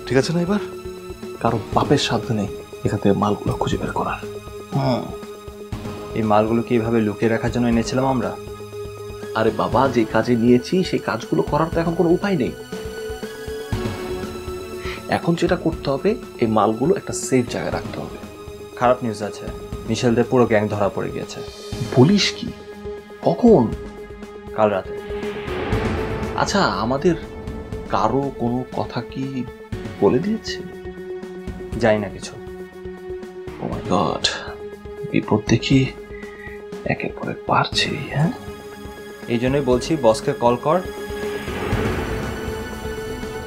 ঠিক আছে না? এবার কারো বাপের সাধ্য নেই এখান থেকে মালগুলো খুঁজে বের করার। এই মালগুলো কি এভাবে লুকিয়ে রাখার জন্য এনেছিলাম আমরা? আরে বাবা, যে কাজে নিয়েছি সেই কাজগুলো করার তো এখন কোনো উপায় নেই। এখন যেটা করতে হবে, এই মালগুলো একটা সেফ জায়গায় রাখতে হবে। খারাপ নিউজ আছে, মিশেলদের পুরো গ্যাং ধরা পড়ে গিয়েছে। বলিস কি? কখন? কাল রাতে। আচ্ছা, আমাদের কারো কোনো কথা কি বলে দিয়েছে? জানি না কিছু। ও মাই গড, বিপদ দেখি একের পর এক বাড়ছে। হ্যাঁ, এই জন্যই বলছি বসকে কল কর,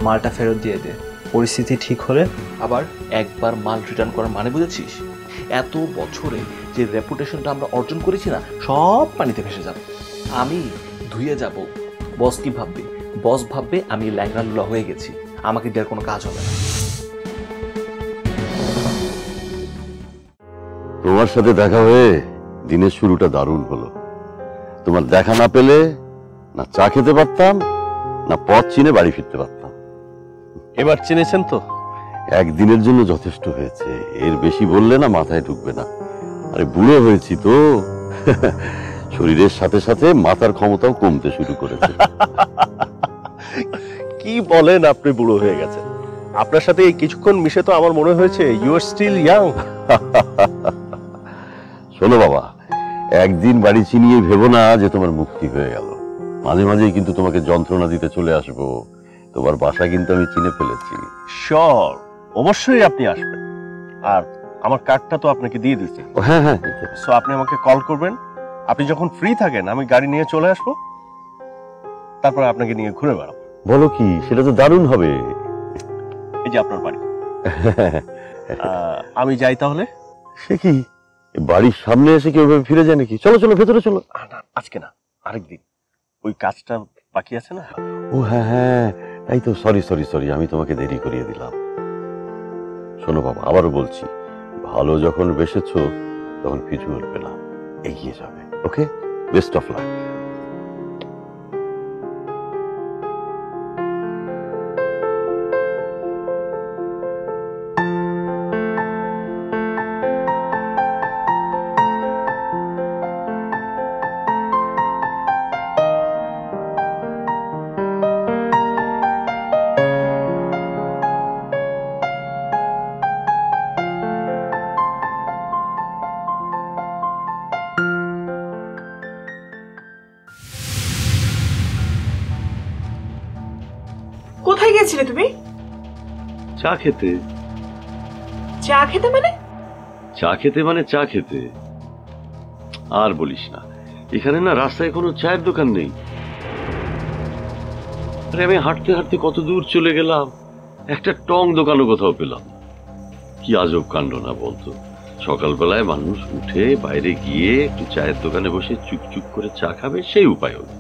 মালটা ফেরত দিয়ে দে। পরিস্থিতি ঠিক হলে আবার একবার মাল রিটার্ন করার মানে বুঝেছিস? এত বছরে যে রেপুটেশনটা আমরা অর্জন করেছি না, সব পানিতে ভেসে যাবে। আমি ধুয়ে যাব, বস কি ভাববে? বস ভাববে আমি ল্যাংড়া লুলা হয়ে গেছি, আমাকে দেওয়ার কোনো কাজ হবে না। তোমার সাথে দেখা হয়ে দিনের শুরুটা দারুণ হলো। তোমার দেখা না পেলে না চা খেতে পারতাম, না পথ চিনে বাড়ি ফিরতে পারতাম। এবার চিনেছেন তো? একদিনের জন্য যথেষ্ট হয়েছে, এর বেশি বললে না মাথায় ঢুকবে না। আরে বুড়ো হয়েছি তো, শরীরের সাথে সাথে মাথার ক্ষমতাও কমতে শুরু করেছে। কি বলেন, আপনি বুড়ো হয়ে গেছেন? আপনার সাথে এই কিছুক্ষণ মিশে তো আমার মনে হয়েছে ইউ আর স্টিল ইয়াং। শোনো বাবা, একদিন বাড়ি চিনিয়ে ভেবো না যে তোমার মুক্তি হয়ে গেল। মাঝে মাঝেই কিন্তু তোমাকে যন্ত্রণা দিতে চলে আসবো। তোমার বাসা কিন্তু আমি চিনে ফেলেছি। শিওর, অবশ্যই আপনি আসবেন। আর আমার কার্ডটা তো আপনাকে দিয়ে দিচ্ছি। হ্যাঁ হ্যাঁ, সো আপনি আমাকে কল করবেন, আপনি যখন ফ্রি থাকেন আমি গাড়ি নিয়ে চলে আসবো, তারপর আপনাকে নিয়ে ঘুরে বেড়াবো। বলো কি, সেটা তো দারুণ হবে। এই যে আপনার বাড়ি। আমি যাই তাহলে। সে কি, বাড়ির সামনে এসে কেউ ফিরে যায় নাকি? চলো চলো, ভেতরে চলো। না, আজকে না, আরেকদিন। ওই কাজটা বাকি আছে না। ও হ্যাঁ হ্যাঁ, তাই তো। সরি সরি সরি, আমি তোমাকে দেরি করিয়ে দিলাম। শোনো বাবা, আবারও বলছি, ভালো যখন বেসেছো তখন পিছু উঠবে না, এগিয়ে যাবে। ওকে, বেস্ট অফ লাক। কোথায় গেছিলে তুমি? চা খেতে। চা খেতে মানে? চা খেতে মানে চা খেতে। আর বলিস না, এখানে না রাস্তায় কোনো চায়ের দোকান নেই। আরে আমি হাঁটতে হাঁটতে কত দূর চলে গেলাম, একটা টং দোকানও কোথাও পেলাম। কি আজব কাণ্ড না বলতো? সকালবেলায় মানুষ উঠে বাইরে গিয়ে একটু চায়ের দোকানে বসে চুপচুপ করে চা খাবে, সেই উপায় হলো।